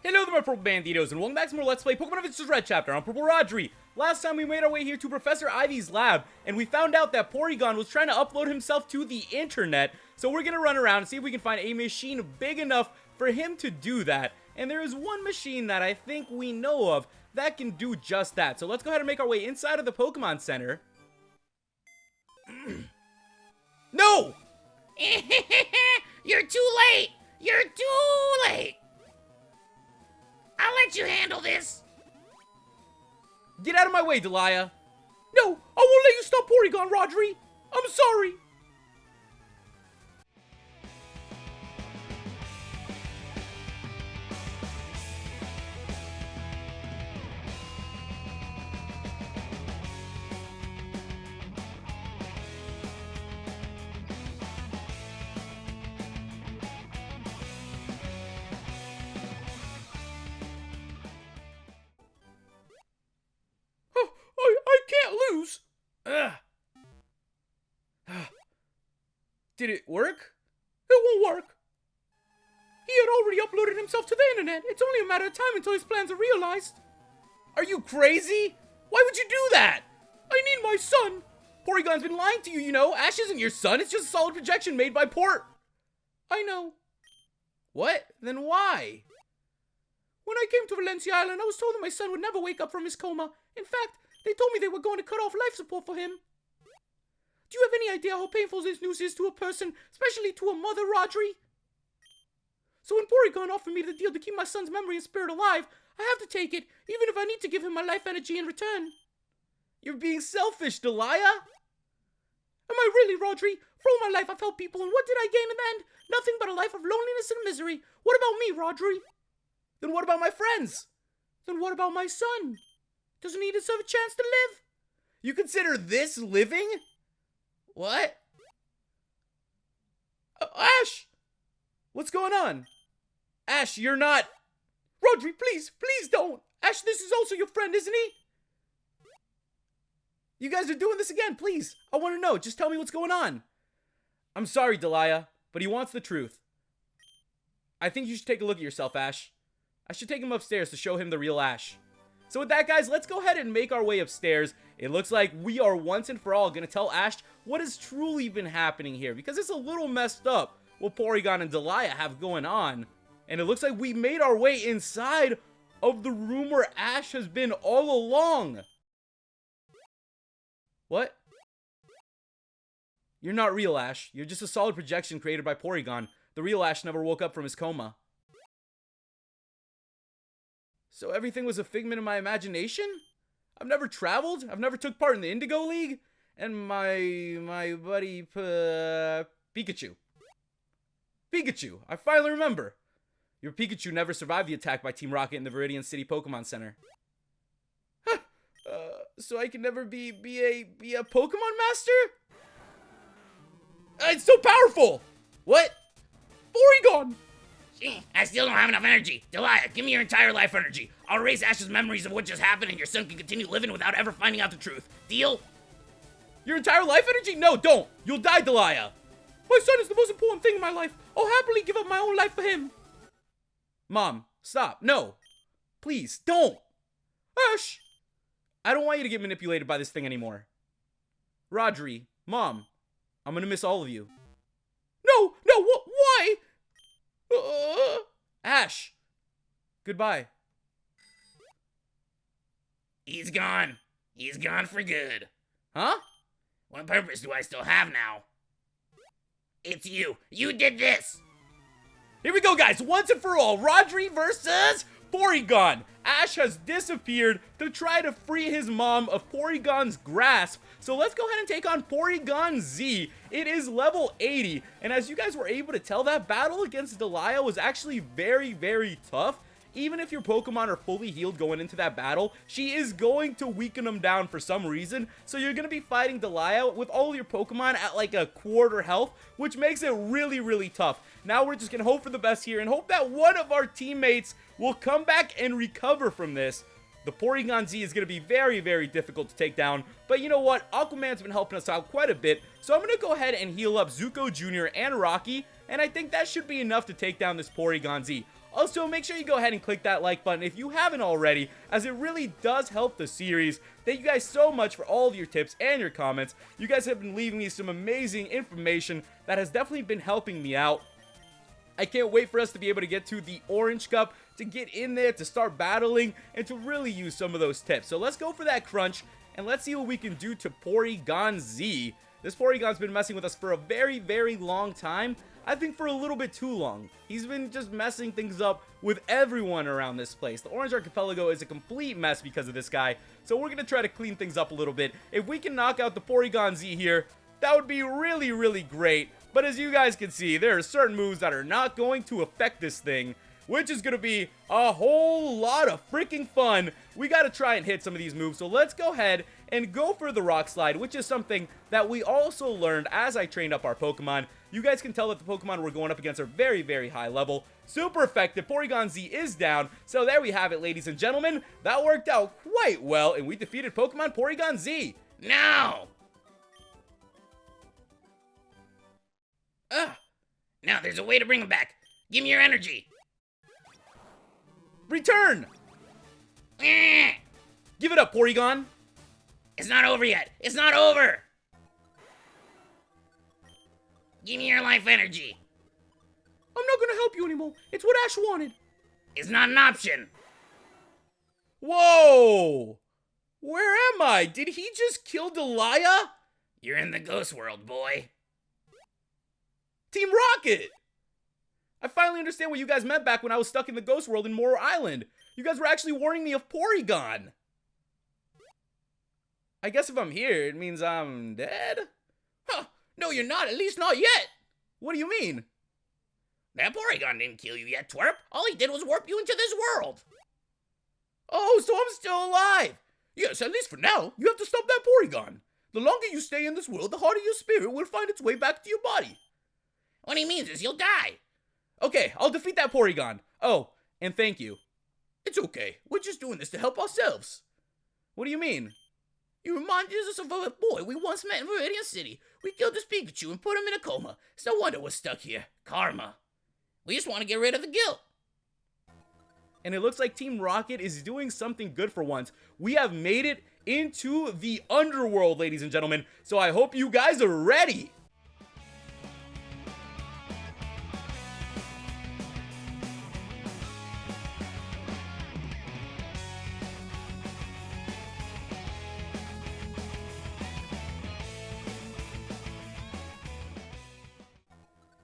Hello there, my Purple Banditos, and welcome back to more Let's Play Pokemon Adventures Red Chapter on PurpleRodri. Last time we made our way here to Professor Ivy's lab, and we found out that Porygon was trying to upload himself to the internet, so we're gonna run around and see if we can find a machine big enough for him to do that. And there is one machine that I think we know of that can do just that. So let's go ahead and make our way inside of the Pokemon Center. No! You're too late! You're too late! I'll let you handle this. Get out of my way, Delia. No, I won't let you stop Porygon, Rodri. I'm sorry. I can't lose. Ugh. Did it work? It won't work. He had already uploaded himself to the internet. It's only a matter of time until his plans are realized. Are you crazy? Why would you do that? I need my son. Porygon's been lying to you, you know. Ash isn't your son. It's just a solid projection made by Port. I know. What? Then why? When I came to Valencia Island, I was told that my son would never wake up from his coma. In fact, they told me they were going to cut off life support for him. Do you have any idea how painful this news is to a person, especially to a mother, Rodri? So when Porygon offered me the deal to keep my son's memory and spirit alive, I have to take it, even if I need to give him my life energy in return. You're being selfish, Delia. Am I really, Rodri? For all my life I've helped people, and what did I gain in the end? Nothing but a life of loneliness and misery. What about me, Rodri? Then what about my friends? Then what about my son? Doesn't he deserve a chance to live? You consider this living? What? Ash! What's going on? Ash, you're not... Rodri, please don't! Ash, this is also your friend, isn't he? You guys are doing this again, please. I want to know. Just tell me what's going on. I'm sorry, Delia, but he wants the truth. I think you should take a look at yourself, Ash. I should take him upstairs to show him the real Ash. So with that, guys, let's go ahead and make our way upstairs. It looks like we are once and for all going to tell Ash what has truly been happening here, because it's a little messed up what Porygon and Delia have going on. And it looks like we made our way inside of the room where Ash has been all along. What? You're not real, Ash. You're just a solid projection created by Porygon. The real Ash never woke up from his coma. So everything was a figment of my imagination? I've never traveled, I've never took part in the Indigo League, and my buddy, Pikachu. Pikachu, I finally remember. Your Pikachu never survived the attack by Team Rocket in the Viridian City Pokemon Center. Huh. So I can never be a Pokemon Master? It's so powerful! What? Porygon! I still don't have enough energy. Delia, give me your entire life energy. I'll erase Ash's memories of what just happened and your son can continue living without ever finding out the truth. Deal? Your entire life energy? No, don't. You'll die, Delia. My son is the most important thing in my life. I'll happily give up my own life for him. Mom, stop. No. Please, don't. Ash. I don't want you to get manipulated by this thing anymore. Rodri, Mom, I'm gonna miss all of you. No, why? Ash. Goodbye. He's gone. He's gone for good. Huh? What purpose do I still have now? It's you. You did this. Here we go, guys. Once and for all, Rodri versus Porygon. Ash has disappeared to try to free his mom of Porygon's grasp. So let's go ahead and take on Porygon Z. It is level 80. And as you guys were able to tell, that battle against Delia was actually very, very tough. Even if your Pokemon are fully healed going into that battle, she is going to weaken them down for some reason. So you're going to be fighting Delia with all of your Pokemon at like a quarter health, which makes it really, really tough. Now we're just going to hope for the best here and hope that one of our teammates will come back and recover from this. The Porygon Z is going to be very, very difficult to take down. But you know what? Aquaman's been helping us out quite a bit. So I'm going to go ahead and heal up Zuko Jr. and Rocky. And I think that should be enough to take down this Porygon Z. Also, make sure you go ahead and click that like button if you haven't already, as it really does help the series. Thank you guys so much for all of your tips and your comments. You guys have been leaving me some amazing information that has definitely been helping me out. I can't wait for us to be able to get to the Orange Cup, to get in there, to start battling, and to really use some of those tips. So let's go for that crunch, and let's see what we can do to Porygon Z. This Porygon's been messing with us for a very, very long time. I think for a little bit too long. He's been just messing things up with everyone around this place. The Orange Archipelago is a complete mess because of this guy, so we're going to try to clean things up a little bit. If we can knock out the Porygon Z here, that would be really, really great. But as you guys can see, there are certain moves that are not going to affect this thing, which is going to be a whole lot of freaking fun. We got to try and hit some of these moves, so let's go ahead and go for the Rock Slide, which is something that we also learned as I trained up our Pokemon. You guys can tell that the Pokemon we're going up against are very, very high level. Super effective. Porygon Z is down, so there we have it, ladies and gentlemen. That worked out quite well, and we defeated Pokemon Porygon Z. No! Now there's a way to bring him back. Give me your energy. Return! Eh, Give it up, Porygon! It's not over yet. It's not over. Give me your life energy. I'm not gonna help you anymore. It's what Ash wanted. It's not an option. Whoa! Where am I? Did he just kill Delia? You're in the ghost world, boy. Team Rocket! I finally understand what you guys meant back when I was stuck in the ghost world in Moore Island. You guys were actually warning me of Porygon. I guess if I'm here, it means I'm dead? Huh. No, you're not. At least not yet. What do you mean? That Porygon didn't kill you yet, twerp. All he did was warp you into this world. Oh, so I'm still alive. Yes, at least for now. You have to stop that Porygon. The longer you stay in this world, the harder your spirit will find its way back to your body. What he means is you'll die. Okay, I'll defeat that Porygon. Oh, and thank you. It's okay. We're just doing this to help ourselves. What do you mean? You reminded us of a boy we once met in Viridian City. We killed this Pikachu and put him in a coma. It's no wonder we're stuck here. Karma. We just want to get rid of the guilt. And it looks like Team Rocket is doing something good for once. We have made it into the Underworld, ladies and gentlemen. So I hope you guys are ready.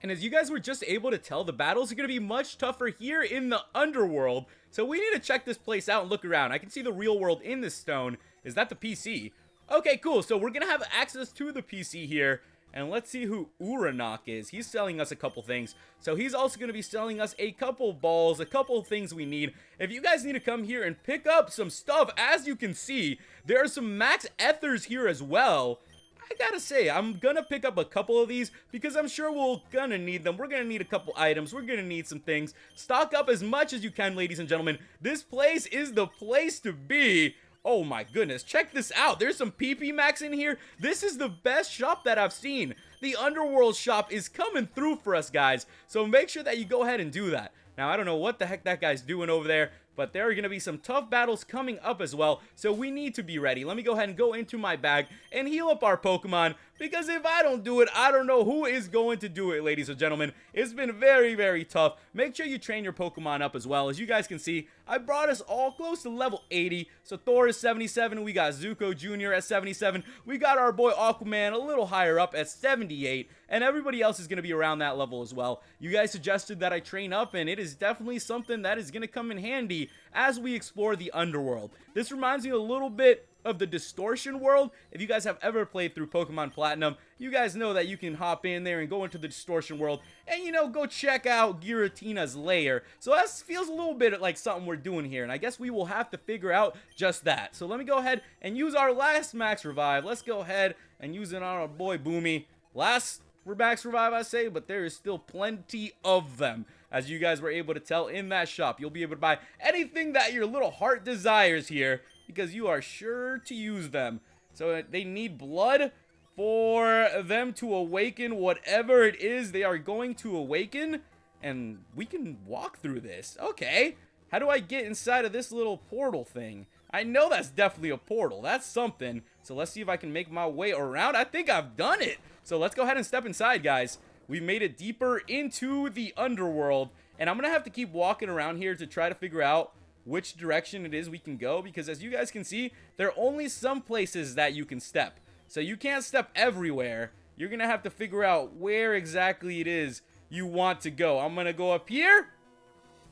And as you guys were just able to tell, the battles are going to be much tougher here in the Underworld. So we need to check this place out and look around. I can see the real world in this stone. Is that the PC? Okay, cool. So we're going to have access to the PC here. And let's see who Uranok is. He's selling us a couple things. So he's also going to be selling us a couple balls, a couple things we need. If you guys need to come here and pick up some stuff, as you can see, there are some max ethers here as well. I gotta say, I'm gonna pick up a couple of these because I'm sure we're gonna need them. We're gonna need a couple items. We're gonna need some things. Stock up as much as you can, ladies and gentlemen. This place is the place to be. Oh my goodness, check this out. There's some PP Max in here. This is the best shop that I've seen. The Underworld shop is coming through for us, guys. So make sure that you go ahead and do that. Now, I don't know what the heck that guy's doing over there, but there are going to be some tough battles coming up as well, so we need to be ready. Let me go ahead and go into my bag and heal up our Pokemon, because if I don't do it, I don't know who is going to do it, ladies and gentlemen. It's been very, very tough. Make sure you train your Pokemon up as well. As you guys can see, I brought us all close to level 80. So Thor is 77, we got Zuko Jr. at 77, we got our boy Aquaman a little higher up at 78, and everybody else is going to be around that level as well. You guys suggested that I train up, and it is definitely something that is going to come in handy as we explore the Underworld. This reminds me a little bit of the Distortion world. If you guys have ever played through Pokemon Platinum, you guys know that you can hop in there and go into the Distortion world and, you know, go check out Giratina's lair. So that feels a little bit like something we're doing here, and I guess we will have to figure out just that. So let me go ahead and use our last Max Revive. Let's go ahead and use it on our boy Boomy. Last Max Revive, I say, but there is still plenty of them. As you guys were able to tell in that shop, you'll be able to buy anything that your little heart desires here, because you are sure to use them. So they need blood for them to awaken whatever it is they are going to awaken. and we can walk through this. Okay, how do I get inside of this little portal thing? I know that's definitely a portal. That's something. So let's see if I can make my way around. I think I've done it. So let's go ahead and step inside, guys. We've made it deeper into the underworld, and I'm gonna have to keep walking around here to try to figure out which direction it is we can go, because as you guys can see, there are only some places that you can step. So you can't step everywhere. You're gonna have to figure out where exactly it is you want to go. I'm gonna go up here,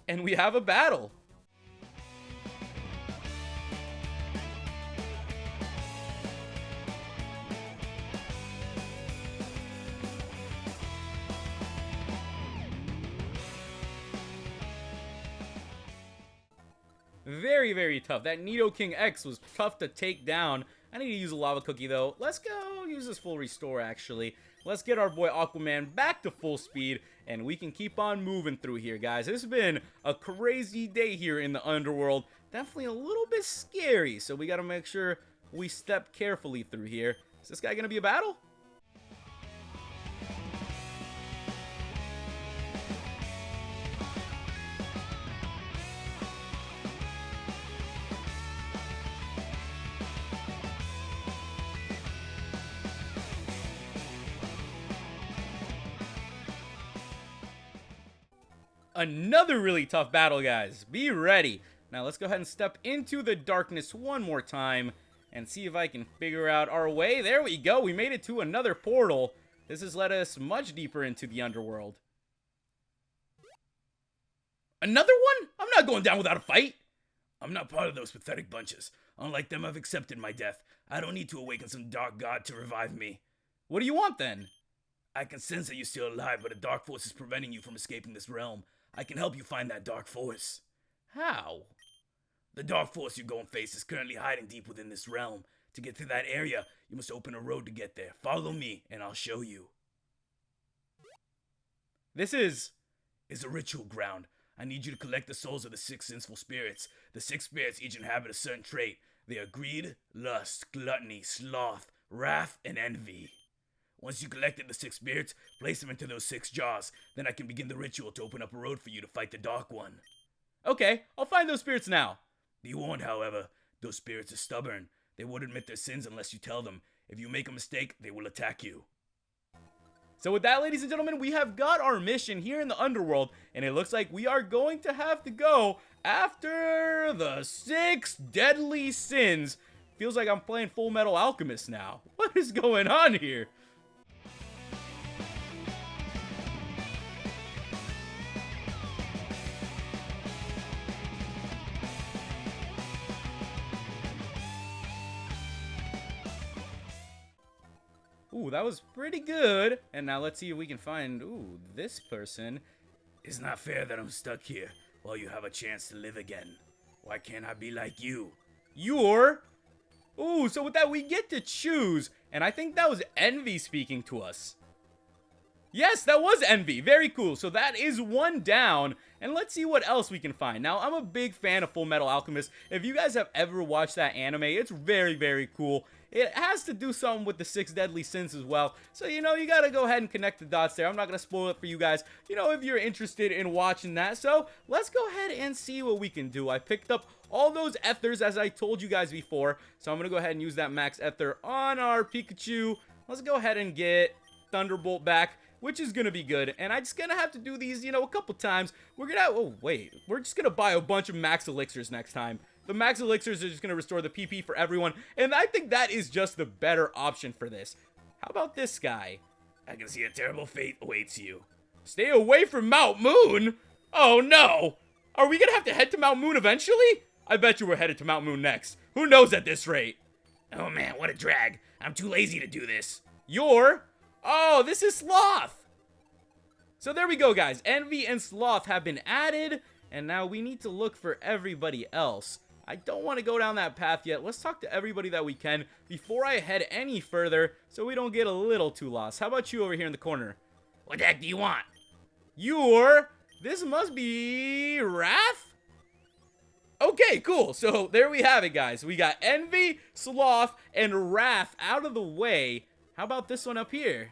and we have a battle. Very, very tough. That Nidoking X was tough to take down. I need to use a lava cookie, though. Let's go use this full restore, actually. Let's get our boy Aquaman back to full speed, and we can keep on moving through here, guys. This has been a crazy day here in the Underworld. Definitely a little bit scary, so we got to make sure we step carefully through here. Is this guy going to be a battle? Another really tough battle, guys. Be ready. Now let's go ahead and step into the darkness one more time and see if I can figure out our way. There we go. We made it to another portal. This has led us much deeper into the underworld. Another one? I'm not going down without a fight. I'm not part of those pathetic bunches. Unlike them, I've accepted my death. I don't need to awaken some dark god to revive me. What do you want, then? I can sense that you're still alive, but a dark force is preventing you from escaping this realm. I can help you find that dark force. How? The dark force you're going to face is currently hiding deep within this realm. To get to that area, you must open a road to get there. Follow me, and I'll show you. This is a ritual ground. I need you to collect the souls of the 6 sinful spirits. The 6 spirits each inhabit a certain trait. They are greed, lust, gluttony, sloth, wrath, and envy. Once you collected the 6 spirits, place them into those 6 jars. Then I can begin the ritual to open up a road for you to fight the Dark One. Okay, I'll find those spirits now. Be warned, however, those spirits are stubborn. They won't admit their sins unless you tell them. If you make a mistake, they will attack you. So with that, ladies and gentlemen, we have got our mission here in the Underworld, and it looks like we are going to have to go after the 6 deadly sins. Feels like I'm playing Full Metal Alchemist now. What is going on here? Ooh, that was pretty good. And now let's see if we can find, ooh, this person. It's not fair that I'm stuck here while you have a chance to live again. Why can't I be like you? You're? Ooh, so with that, we get to choose. And I think that was Envy speaking to us. Yes, that was Envy. Very cool. So that is one down. And let's see what else we can find. Now, I'm a big fan of Full Metal Alchemist. If you guys have ever watched that anime, it's very, very cool. It has to do something with the 6 deadly sins as well. So, you know, you got to go ahead and connect the dots there. I'm not going to spoil it for you guys, you know, if you're interested in watching that. So, let's go ahead and see what we can do. I picked up all those ethers, as I told you guys before. So, I'm going to go ahead and use that max ether on our Pikachu. Let's go ahead and get Thunderbolt back, which is going to be good. And I'm just going to have to do these, you know, a couple times. We're going to, oh, wait. We're just going to buy a bunch of max elixirs next time. The max elixirs are just going to restore the PP for everyone. And I think that is just the better option for this. How about this guy? I can see a terrible fate awaits you. Stay away from Mount Moon? Oh, no. Are we going to have to head to Mount Moon eventually? I bet you we're headed to Mount Moon next. Who knows at this rate? Oh, man, what a drag. I'm too lazy to do this. You're? Oh, this is Sloth. So there we go, guys. Envy and Sloth have been added. And now we need to look for everybody else. I don't want to go down that path yet. Let's talk to everybody that we can before I head any further so we don't get a little too lost. How about you over here in the corner? What the heck do you want? You're... This must be... Wrath? Okay, cool. So there we have it, guys. We got Envy, Sloth, and Wrath out of the way. How about this one up here?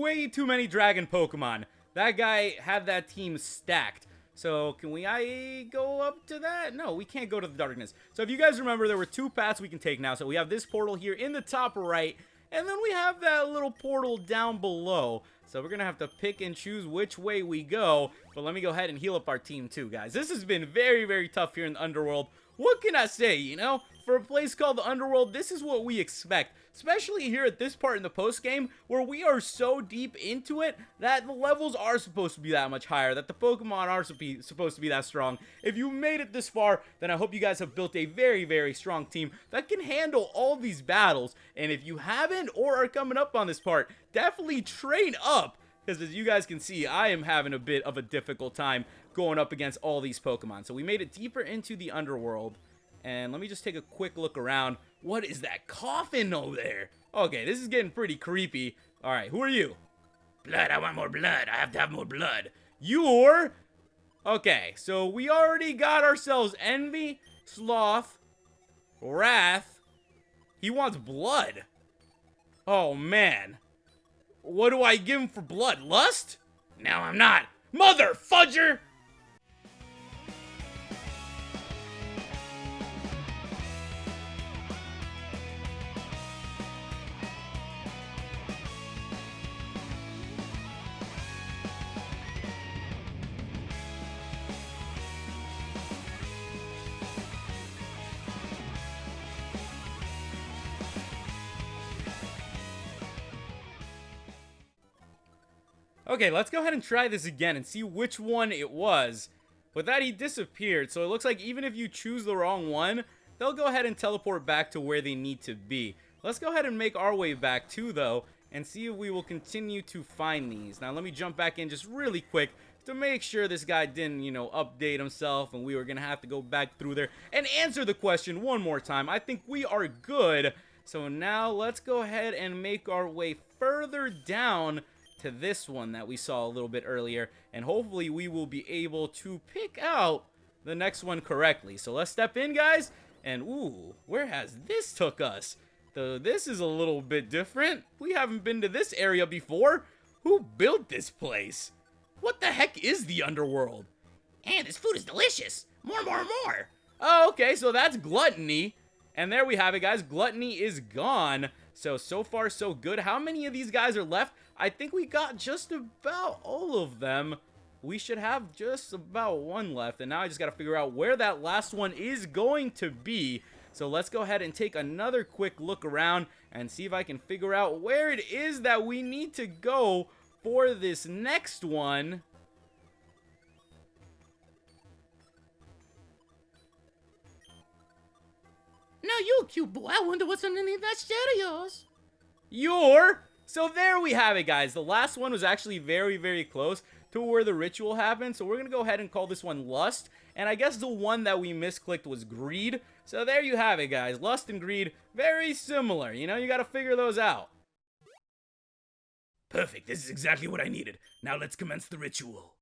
way too many dragon Pokemon. That guy had that team stacked. So, can I go up to that? No, we can't go to the darkness. So, if you guys remember, there were 2 paths we can take now. So, we have this portal here in the top right. And then we have that little portal down below. So, we're going to have to pick and choose which way we go. But let me go ahead and heal up our team too, guys. This has been very, very tough here in the Underworld. What can I say, you know? For a place called the Underworld, this is what we expect. Especially here at this part in the post-game, where we are so deep into it that the levels are supposed to be that much higher, that the Pokemon are supposed to be that strong. If you made it this far, then I hope you guys have built a very, very strong team that can handle all these battles. And if you haven't or are coming up on this part, definitely train up. Because as you guys can see, I am having a bit of a difficult time going up against all these Pokemon. So we made it deeper into the Underworld. And let me just take a quick look around. What is that coffin over there? Okay, this is getting pretty creepy. Alright, who are you? Blood, I want more blood. I have to have more blood. You're... Okay, so we already got ourselves Envy, Sloth, Wrath. He wants blood. Oh, man. What do I give him for blood? Lust? No, I'm not. Mother fudger! Okay, let's go ahead and try this again and see which one it was. With that, he disappeared, so it looks like even if you choose the wrong one, they'll go ahead and teleport back to where they need to be. Let's go ahead and make our way back too, though, and see if we will continue to find these. Now, let me jump back in just really quick to make sure this guy didn't, you know, update himself, and we were going to have to go back through there and answer the question one more time. I think we are good. So now, let's go ahead and make our way further down to this one that we saw a little bit earlier, and hopefully we will be able to pick out the next one correctly. So let's step in, guys, and ooh, where has this took us? This is a little bit different. We haven't been to this area before. Who built this place? What the heck is the Underworld? And this food is delicious. More, more, more. Oh, okay, so that's Gluttony. And there we have it, guys. Gluttony is gone. So far, so good. How many of these guys are left? I think we got just about all of them. We should have just about one left. And now I just got to figure out where that last one is going to be. So let's go ahead and take another quick look around and see if I can figure out where it is that we need to go for this next one. Now you cute boy. I wonder what's underneath that shirt of yours. So there we have it, guys. The last one was actually very, very close to where the ritual happened. So we're going to go ahead and call this one Lust. And I guess the one that we misclicked was Greed. So there you have it, guys. Lust and Greed, very similar. You know, you got to figure those out. Perfect. This is exactly what I needed. Now let's commence the ritual.